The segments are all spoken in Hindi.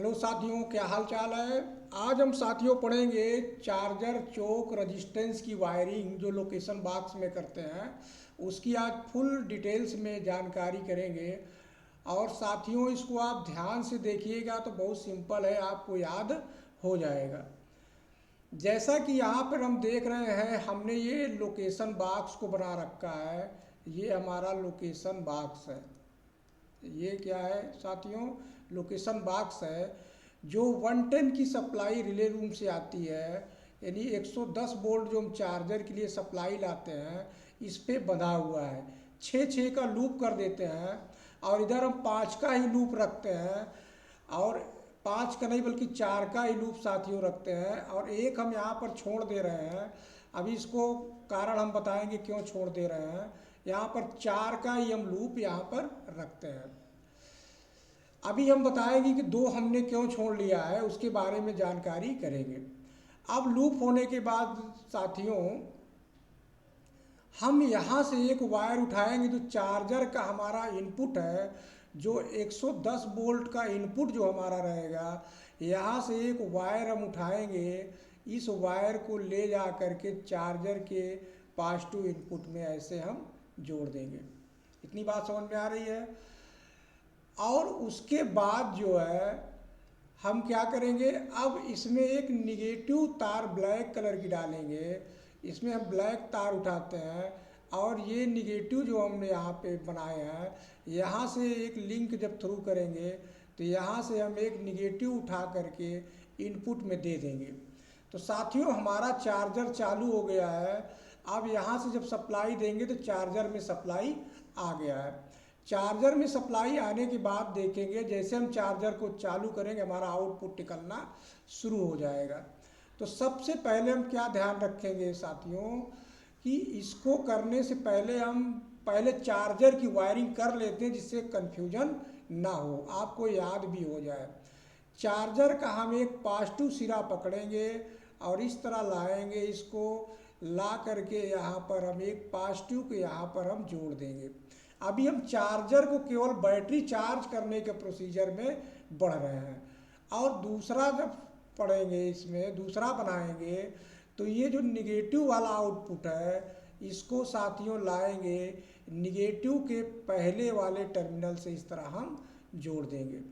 हेलो साथियों, क्या हाल चाल है। आज हम साथियों पढ़ेंगे चार्जर चोक रजिस्टेंस की वायरिंग जो लोकेशन बॉक्स में करते हैं उसकी आज फुल डिटेल्स में जानकारी करेंगे। और साथियों इसको आप ध्यान से देखिएगा तो बहुत सिंपल है, आपको याद हो जाएगा। जैसा कि यहाँ पर हम देख रहे हैं, हमने ये लोकेशन बॉक्स को बना रखा है। ये हमारा लोकेशन बॉक्स है। ये क्या है साथियों, लोकेशन बॉक्स है जो 110 की सप्लाई रिले रूम से आती है। यानी 110 वोल्ट जो हम चार्जर के लिए सप्लाई लाते हैं इस पे बंधा हुआ है। 6 का लूप कर देते हैं और इधर हम 5 का ही लूप रखते हैं। और 5 का नहीं बल्कि 4 का ही लूप साथियों रखते हैं और एक हम यहाँ पर छोड़ दे रहे हैं। अभी इसको कारण हम बताएंगे क्यों छोड़ दे रहे हैं। यहाँ पर 4 का ही हम लूप यहाँ पर रखते हैं। अभी हम बताएंगे कि 2 हमने क्यों छोड़ लिया है, उसके बारे में जानकारी करेंगे। अब लूप होने के बाद साथियों हम यहाँ से एक वायर उठाएंगे जो चार्जर का हमारा इनपुट है, जो 110 वोल्ट का इनपुट जो हमारा रहेगा। यहाँ से एक वायर हम उठाएंगे, इस वायर को ले जा करके चार्जर के पॉजिटिव इनपुट में ऐसे हम जोड़ देंगे। इतनी बात समझ में आ रही है। और उसके बाद जो है हम क्या करेंगे, अब इसमें एक निगेटिव तार ब्लैक कलर की डालेंगे। इसमें हम ब्लैक तार उठाते हैं और ये निगेटिव जो हमने यहाँ पे बनाए हैं, यहाँ से एक लिंक जब थ्रू करेंगे तो यहाँ से हम एक निगेटिव उठा करके इनपुट में दे देंगे। तो साथियों हमारा चार्जर चालू हो गया है। अब यहाँ से जब सप्लाई देंगे तो चार्जर में सप्लाई आ गया है। चार्जर में सप्लाई आने के बाद देखेंगे जैसे हम चार्जर को चालू करेंगे हमारा आउटपुट निकलना शुरू हो जाएगा। तो सबसे पहले हम क्या ध्यान रखेंगे साथियों कि इसको करने से पहले हम पहले चार्जर की वायरिंग कर लेते हैं जिससे कन्फ्यूजन ना हो, आपको याद भी हो जाए। चार्जर का हम एक पॉजिटिव सिरा पकड़ेंगे और इस तरह लाएंगे, इसको ला करके यहाँ पर हम एक पॉजिटिव को यहाँ पर हम जोड़ देंगे। अभी हम चार्जर को केवल बैटरी चार्ज करने के प्रोसीजर में बढ़ रहे हैं। और दूसरा जब पढ़ेंगे, इसमें दूसरा बनाएंगे तो ये जो निगेटिव वाला आउटपुट है इसको साथियों लाएंगे निगेटिव के पहले वाले टर्मिनल से, इस तरह हम जोड़ देंगे।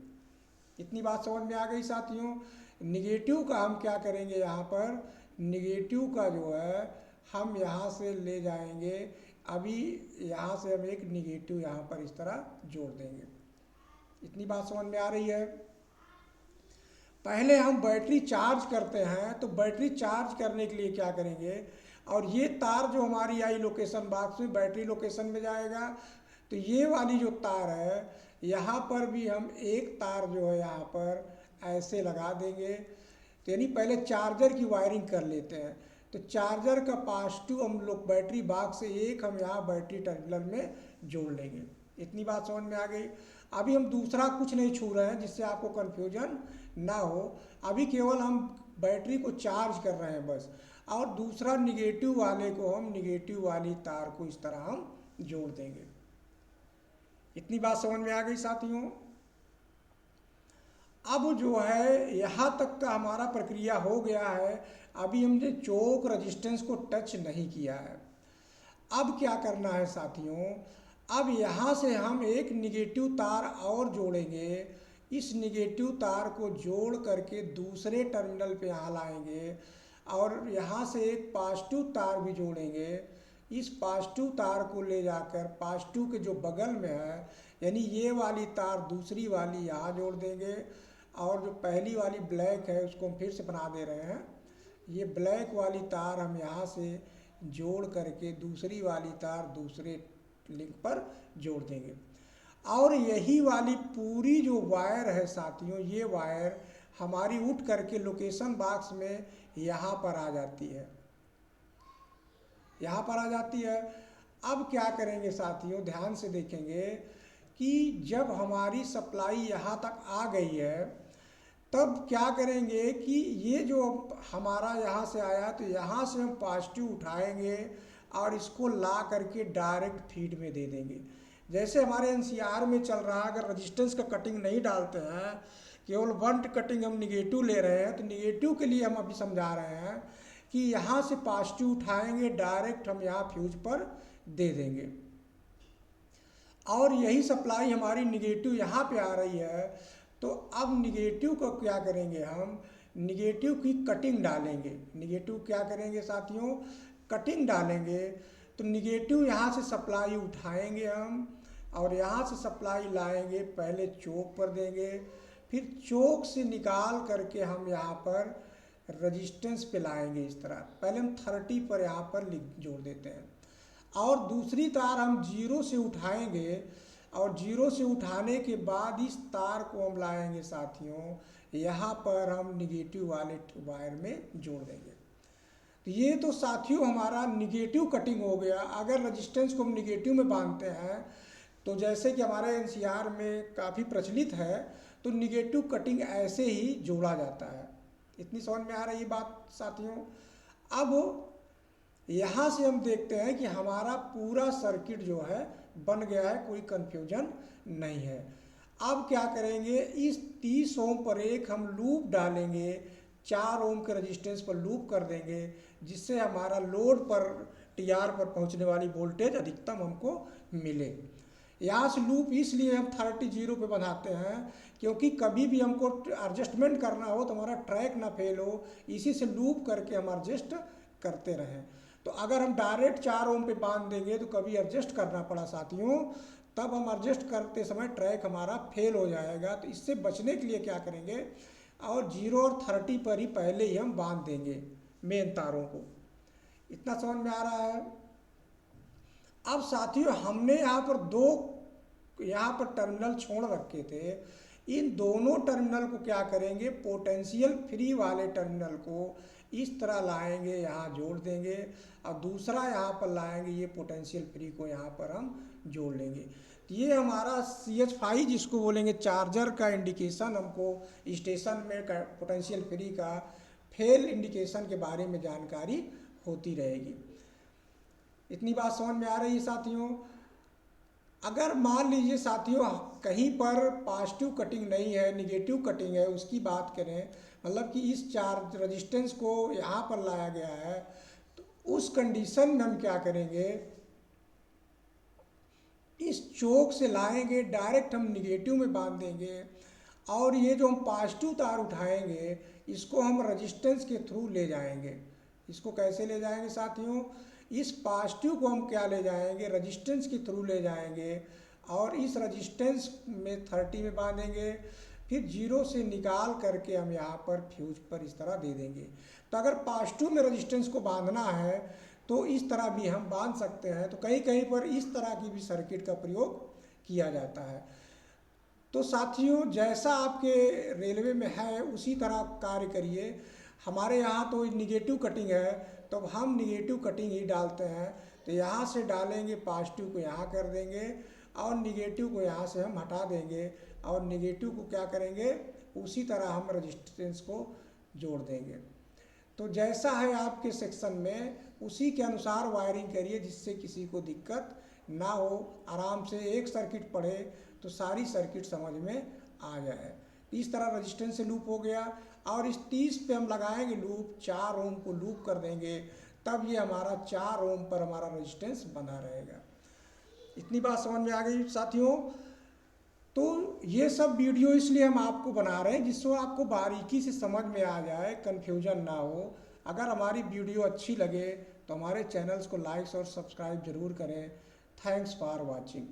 इतनी बात समझ में आ गई साथियों। निगेटिव का हम क्या करेंगे, यहाँ पर निगेटिव का जो है हम यहाँ से ले जाएंगे। अभी यहाँ से हम एक निगेटिव यहाँ पर इस तरह जोड़ देंगे। इतनी बात समझ में आ रही है। पहले हम बैटरी चार्ज करते हैं तो बैटरी चार्ज करने के लिए क्या करेंगे, और ये तार जो हमारी आई लोकेशन बॉक्स में बैटरी लोकेशन में जाएगा, तो ये वाली जो तार है यहाँ पर भी हम एक तार जो है यहाँ पर ऐसे लगा देंगे। तो यानी पहले चार्जर की वायरिंग कर लेते हैं। तो चार्जर का पॉजिटिव हम लोग बैटरी बॉक्स से एक हम यहाँ बैटरी टर्मिनल में जोड़ लेंगे। इतनी बात समझ में आ गई। अभी हम दूसरा कुछ नहीं छू रहे हैं जिससे आपको कन्फ्यूजन ना हो। अभी केवल हम बैटरी को चार्ज कर रहे हैं बस। और दूसरा निगेटिव वाले को हम निगेटिव वाली तार को इस तरह हम जोड़ देंगे। इतनी बात समझ में आ गई साथियों। अब जो है यहाँ तक का हमारा प्रक्रिया हो गया है। अभी हमने चोक रजिस्टेंस को टच नहीं किया है। अब क्या करना है साथियों, अब यहाँ से हम एक निगेटिव तार और जोड़ेंगे। इस निगेटिव तार को जोड़ करके दूसरे टर्मिनल पे यहाँ लाएंगे और यहाँ से एक पॉजिटिव तार भी जोड़ेंगे। इस पॉजिटिव तार को ले जाकर पॉजिटिव के जो बगल में है, यानी ये वाली तार दूसरी वाली यहाँ जोड़ देंगे। और जो पहली वाली ब्लैक है उसको हम फिर से बना दे रहे हैं। ये ब्लैक वाली तार हम यहाँ से जोड़ करके दूसरी वाली तार दूसरे लिंक पर जोड़ देंगे। और यही वाली पूरी जो वायर है साथियों, ये वायर हमारी उठ करके लोकेशन बॉक्स में यहाँ पर आ जाती है, यहाँ पर आ जाती है। अब क्या करेंगे साथियों, ध्यान से देखेंगे कि जब हमारी सप्लाई यहाँ तक आ गई है तब क्या करेंगे कि ये जो हमारा यहाँ से आया तो यहाँ से हम पॉजिटिव उठाएंगे और इसको ला करके डायरेक्ट फीड में दे देंगे। जैसे हमारे एनसीआर में चल रहा है, अगर रजिस्टेंस का कटिंग नहीं डालते हैं केवल वन कटिंग हम निगेटिव ले रहे हैं। तो निगेटिव के लिए हम अभी समझा रहे हैं कि यहाँ से पॉजिटिव उठाएंगे, डायरेक्ट हम यहाँ फ्यूज पर दे देंगे, और यही सप्लाई हमारी निगेटिव यहाँ पे आ रही है। तो अब निगेटिव को क्या करेंगे, हम निगेटिव की कटिंग डालेंगे। निगेटिव क्या करेंगे साथियों, कटिंग डालेंगे। तो निगेटिव यहाँ से सप्लाई उठाएंगे हम, और यहाँ से सप्लाई लाएंगे, पहले चोक पर देंगे, फिर चोक से निकाल करके हम यहाँ पर रजिस्टेंस पे लाएंगे। इस तरह पहले हम 30 पर यहाँ पर जोड़ देते हैं, और दूसरी तार हम 0 से उठाएंगे, और 0 से उठाने के बाद इस तार को हम लाएंगे साथियों, यहाँ पर हम निगेटिव वाले वायर में जोड़ देंगे। तो ये तो साथियों हमारा निगेटिव कटिंग हो गया। अगर रजिस्टेंस को हम निगेटिव में बांधते हैं, तो जैसे कि हमारे एनसीआर में काफ़ी प्रचलित है, तो निगेटिव कटिंग ऐसे ही जोड़ा जाता है। इतनी समझ में आ रही है बात साथियों। अब यहाँ से हम देखते हैं कि हमारा पूरा सर्किट जो है बन गया है, कोई कंफ्यूजन नहीं है। अब क्या करेंगे, इस 30 ओम पर एक हम लूप डालेंगे, 4 ओम के रेजिस्टेंस पर लूप कर देंगे, जिससे हमारा लोड पर टीआर पर पहुँचने वाली वोल्टेज अधिकतम हमको मिले। यहाँ से लूप इसलिए हम 30 पे बनाते हैं, क्योंकि कभी भी हमको एडजस्टमेंट करना हो तो हमारा ट्रैक ना फेल हो, इसी से लूप करके हम एडजस्ट करते रहें। तो अगर हम डायरेक्ट 4 ओम पे बांध देंगे तो कभी एडजस्ट करना पड़ा साथियों, तब हम एडजस्ट करते समय ट्रैक हमारा फेल हो जाएगा। तो इससे बचने के लिए क्या करेंगे, और 0 और 30 पर ही पहले ही हम बांध देंगे मेन तारों को। इतना समझ में आ रहा है। अब साथियों हमने यहाँ पर 2 यहाँ पर टर्मिनल छोड़ रखे थे, इन दोनों टर्मिनल को क्या करेंगे, पोटेंशियल फ्री वाले टर्मिनल को इस तरह लाएंगे, यहाँ जोड़ देंगे, और दूसरा यहाँ पर लाएंगे, ये पोटेंशियल फ्री को यहाँ पर हम जोड़ लेंगे। तो ये हमारा CH5 जिसको बोलेंगे चार्जर का इंडिकेशन, हमको स्टेशन में पोटेंशियल फ्री का फेल इंडिकेशन के बारे में जानकारी होती रहेगी। इतनी बात समझ में आ रही है साथियों। अगर मान लीजिए साथियों कहीं पर पॉजिटिव कटिंग नहीं है, निगेटिव कटिंग है, उसकी बात करें, मतलब कि इस चार्ज रेजिस्टेंस को यहाँ पर लाया गया है, तो उस कंडीशन में हम क्या करेंगे, इस चोक से लाएंगे, डायरेक्ट हम निगेटिव में बांध देंगे, और ये जो हम पॉजिटिव तार उठाएंगे इसको हम रेजिस्टेंस के थ्रू ले जाएंगे। इसको कैसे ले जाएंगे साथियों, इस पॉजिटिव को हम क्या ले जाएंगे, रेजिस्टेंस के थ्रू ले जाएंगे, और इस रेजिस्टेंस में 30 में बांधेंगे, फिर 0 से निकाल करके हम यहाँ पर फ्यूज पर इस तरह दे देंगे। तो अगर पॉजिटिव में रेजिस्टेंस को बांधना है तो इस तरह भी हम बांध सकते हैं। तो कहीं कहीं पर इस तरह की भी सर्किट का प्रयोग किया जाता है। तो साथियों जैसा आपके रेलवे में है उसी तरह कार्य करिए। हमारे यहाँ तो निगेटिव कटिंग है, तो हम निगेटिव कटिंग ही डालते हैं। तो यहाँ से डालेंगे, पॉजिटिव को यहाँ कर देंगे, और निगेटिव को यहाँ से हम हटा देंगे, और निगेटिव को क्या करेंगे, उसी तरह हम रेजिस्टेंस को जोड़ देंगे। तो जैसा है आपके सेक्शन में उसी के अनुसार वायरिंग करिए, जिससे किसी को दिक्कत ना हो। आराम से एक सर्किट पढ़े तो सारी सर्किट समझ में आ जाए। इस तरह रेजिस्टेंस से लूप हो गया, और इस 30 पे हम लगाएंगे लूप, 4 ओम को लूप कर देंगे, तब ये हमारा 4 ओम पर हमारा रेजिस्टेंस बना रहेगा। इतनी बात समझ में आ गई साथियों। तो ये सब वीडियो इसलिए हम आपको बना रहे हैं जिससे आपको बारीकी से समझ में आ जाए, कन्फ्यूजन ना हो। अगर हमारी वीडियो अच्छी लगे तो हमारे चैनल्स को लाइक और सब्सक्राइब जरूर करें। Thanks for watching.